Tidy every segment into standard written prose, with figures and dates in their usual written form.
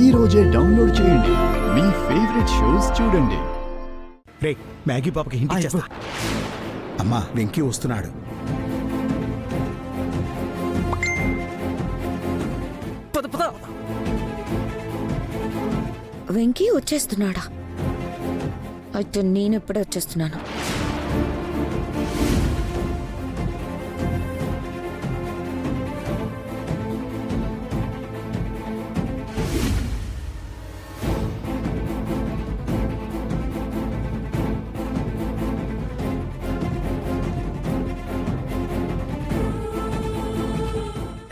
ఈ రోజే డౌన్లోడ్ చేయండి. మీ ఫేవరెట్ షోస్ చూడండి. రే మ్యాగీ పాపకి హింట్ ఇచ్చేస్తా. అమ్మా వెంకీ వస్తున్నాడు. పద పద. వెంకీ వచ్చేస్తున్నాడా? అయితే నేను ఎప్పుడే వచ్చేస్తున్నాను.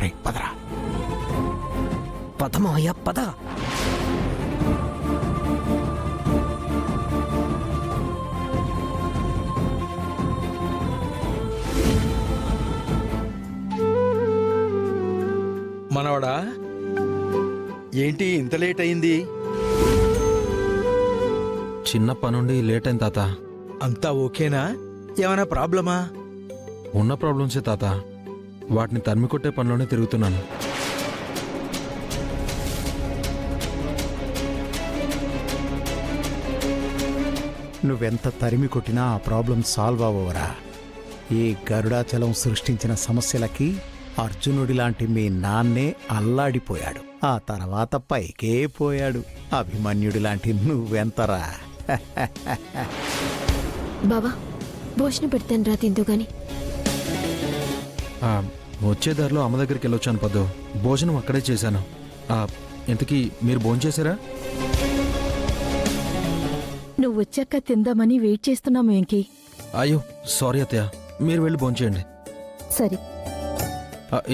రే పదరా. పదమాయ పద. మనవడా, ఏంటి ఇంత లేట్ అయింది? చిన్న పనుండి లేట్ అయింది తాత. అంతా ఓకేనా? ఏమైనా ప్రాబ్లమా? ఉన్న ప్రాబ్లమ్సే తాత. వాటిని తరిమి కొట్టే పనిలోనే తిరుగుతున్నాను. నువ్వెంత తరిమి కొట్టినా ఆ ప్రాబ్లం సాల్వ్ అవ్వవరా. ఈ గరుడాచలం సృష్టించిన సమస్యలకి అర్జునుడి లాంటి మీ నాన్నే అల్లాడిపోయాడు. ఆ తర్వాత పైకే పోయాడు. అభిమన్యుడి లాంటి నువ్వెంతరా. బావా భోజనం పెడతాను రా తిందు గాని. వచ్చే దారిలో అమ్మ దగ్గరికి వెళ్ళొచ్చాను పద్దు. భోజనం అక్కడే చేశాను. ఇంతకీ మీరు భోంచేశారా? నువ్వు వచ్చాక తిందామని వెయిట్ చేస్తున్నాము వెంకీ. అయ్యో సారీ అత్తయ్య, మీరు వెళ్ళి భోంచేయండి. సరే.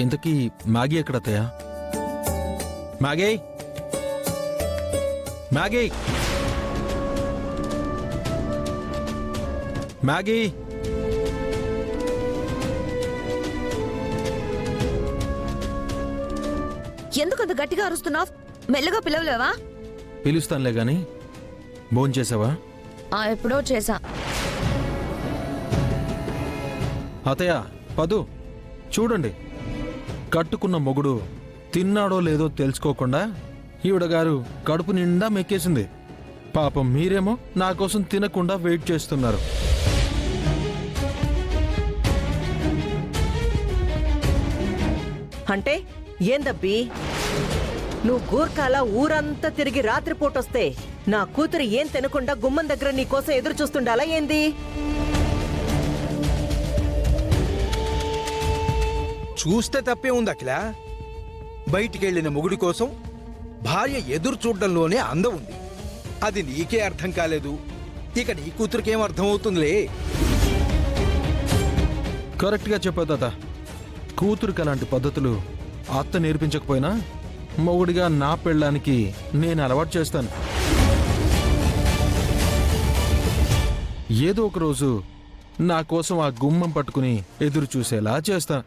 ఇంతకీ మ్యాగీ ఎక్కడ అత్తయ్య? Maggi, Maggi, Maggi. ఎందుకంత గట్టిగా అరుస్తున్నావు? మెల్లగా పిలవలేవా? పిలుస్తానులే గాని భోంచేసావా? ఎప్పుడో చేసా. అతయ్య పదు చూడండి, కట్టుకున్న మొగుడు తిన్నాడో లేదో తెలుసుకోకుండా ఈవిడగారు కడుపు నిండా మెక్కేసింది. పాపం మీరేమో నా కోసం తినకుండా వెయిట్ చేస్తున్నారు. అంటే ఏందబ్బి, నువ్వు గూర్ఖాల ఊరంతా తిరిగి రాత్రిపూటొస్తే నా కూతురు ఏం తినకుండా గుమ్మం దగ్గర నీకోసం ఎదురు చూస్తుండాలా ఏంది? చూస్తే తప్పే ఉంది అఖిల. బయటికెళ్లిన మొగుడి కోసం భార్య ఎదురు చూడడంలోనే అందం ఉంది. అది నీకే అర్థం కాలేదు, ఇక నీ కూతురికేం అర్థమవుతుందిలే. కరెక్ట్గా చెప్పావు తాత. కూతురికి అలాంటి పద్ధతులు అత్త నేర్పించకపోయినా మొగుడిగా నా పెళ్ళానికి నేను అలవాటు చేస్తాను. ఏదో ఒక రోజు నా కోసం ఆ గుమ్మం పట్టుకుని ఎదురు చూసేలా చేస్తాను.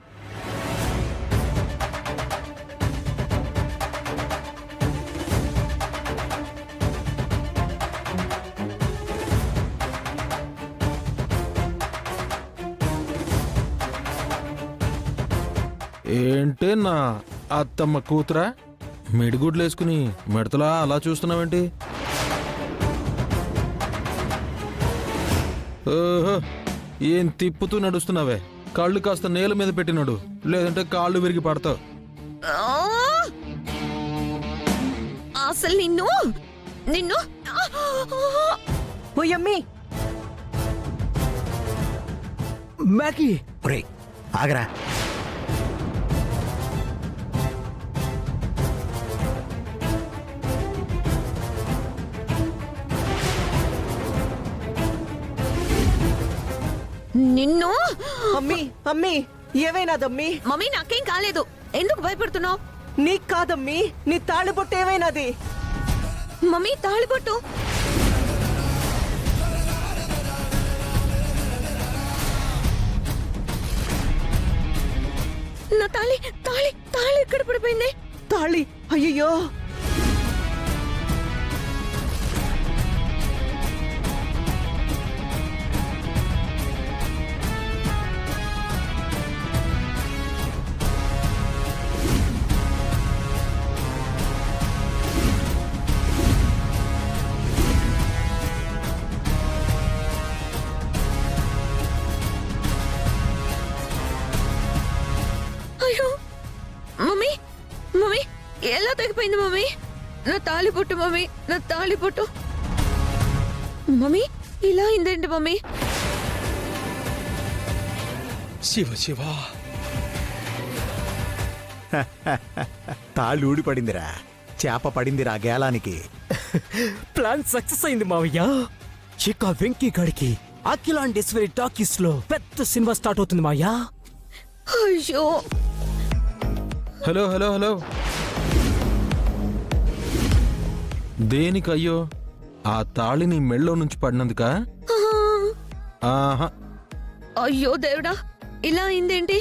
ఏంటే నా అత్తమ్మ కూతురా, మిడిగుడ్లు వేసుకుని మిడతలా అలా చూస్తున్నావేంటి? ఓహో, ఏం తిప్పుతూ నడుస్తున్నావే? కాళ్ళు కాస్త నేల మీద పెట్టినాడు, లేదంటే కాళ్ళు విరిగి పడతావు. అసలు నిన్ను నిన్ను ఓయమ్మి మ్యాగీ రే ఆగరా. నిన్ను అమ్మి అమ్మి ఏమైనాదమ్మి? మమ్మీ నాకేం కాలేదు, ఎందుకు భయపడుతున్నావు? నీకు కాదమ్మి, నీ తాళిబొట్టు ఏమైనాది? మమ్మీ తాళిబొట్టు నా తాళి తాళి తాళి ఎక్కడ పడిపోయింది? తాళి అయ్యో. ఆగిపోయింది మమ్మీ. నా తాళిబొట్టు మమ్మీ, నా తాళిబొట్టు. మమ్మీ ఇలా అయిందేంటి మమ్మీ? శివ శివ, తాళ్ళు ఊడిపడిందిరా, చేప పడిందిరా గేలానికి. ప్లాన్ సక్సెస్ అయింది మావయ్య. ఇక వెంకీ గడికి అఖిలాండేశ్వరి టాకీస్ లో పెద్ద సినిమా స్టార్ట్ అవుతుంది మావయ్య. అయ్యో, హలో హలో హలో, దేనికయ్యో? ఆ తాళిని మెళ్ళో నుంచి పడినందుక? ఆహా, అయ్యో దేవుడా, ఇలా అయిందేంటి?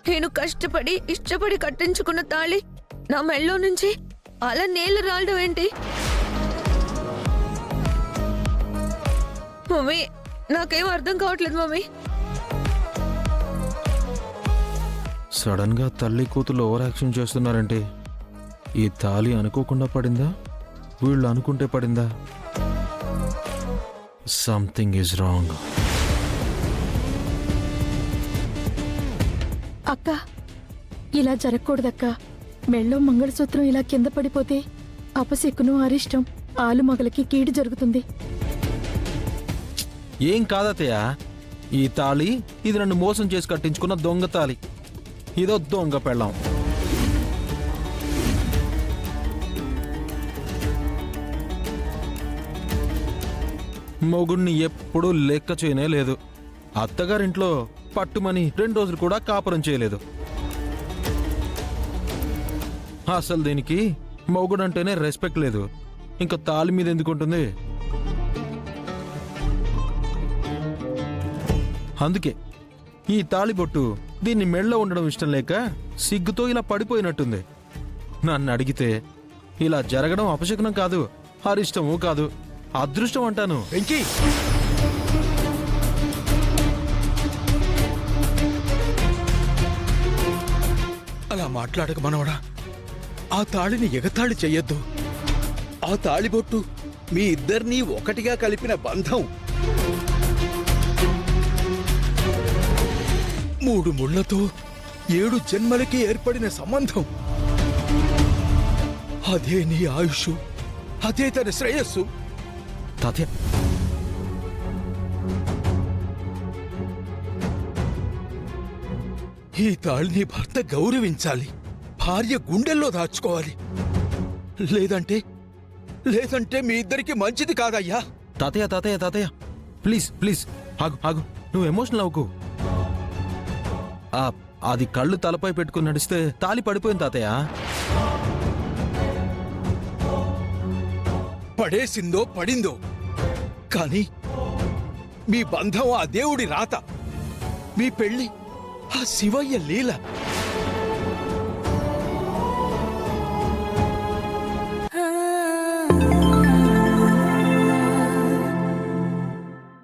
నేను కష్టపడి ఇష్టపడి కట్టించుకున్న తాళి నా మెళ్ళో నుంచి అలా నీళ్లు రావడం ఏంటి? మమ్మీ, నాకేం అర్థం కావట్లేదు మమ్మీ. సడన్ గా తల్లి కూతురు ఓవర్ యాక్షన్ చేస్తున్నారంటే ఈ తాళి అనుకోకుండా పడిందా, వీళ్ళు అనుకుంటే పడిందా? Something is wrong. అక్క, ఇలా జరగకూడదక్క. మెళ్ళో మంగళసూత్రం ఇలా కింద పడిపోతే అపశకును, అరిష్టం, ఆలుమగలకి కీడు జరుగుతుంది. ఏం కాదతయ్య, ఈ తాళి ఇది నన్ను మోసం చేసి కట్టించుకున్న దొంగ తాళి. ఇదో దొంగ పెళ్ళాం. మొగుడిని ఎప్పుడూ లెక్క చేయనే లేదు. అత్తగారింట్లో పట్టుమని 2 రోజులు కూడా కాపురం చేయలేదు. అసలు దీనికి మొగుడంటేనే రెస్పెక్ట్ లేదు. ఇంకా తాళి మీద ఎందుకుంటుంది? అందుకే ఈ తాళిబొట్టు దీన్ని మెళ్ళో ఉండడం ఇష్టం లేక సిగ్గుతో ఇలా పడిపోయినట్టుంది. నన్ను అడిగితే ఇలా జరగడం అపశకునం కాదు, అరిష్టము కాదు, అదృష్టం అంటాను. వెంకీ, అలా మాట్లాడక మనవడా. ఆ తాళిని ఎగతాళి చెయ్యొద్దు. ఆ తాళిబొట్టు మీ ఇద్దరినీ ఒకటిగా కలిపిన బంధం. 3 ముళ్లతో 7 జన్మలకి ఏర్పడిన సంబంధం. అదే నీ ఆయుష్, అదే తన శ్రేయస్సు. తాతయ్య, ఈ తాళిని భర్త గౌరవించాలి, భార్య గుండెల్లో దాచుకోవాలి. లేదంటే మీ ఇద్దరికి మంచిది కాదయ్యా. తాతయ్య తాతయ్య తాతయ్య, ప్లీజ్ ప్లీజ్ ఆగు ఆగు, నువ్వు ఎమోషనల్ అవ్వకు. అది కళ్ళు తలపై పెట్టుకుని నడిస్తే తాళి పడిపోయింది తాతయ్య. పడేసిందో పడిందో కానీ మీ బంధం ఆ దేవుడి రాత, మీ పెళ్లి ఆ శివయ్య లీల.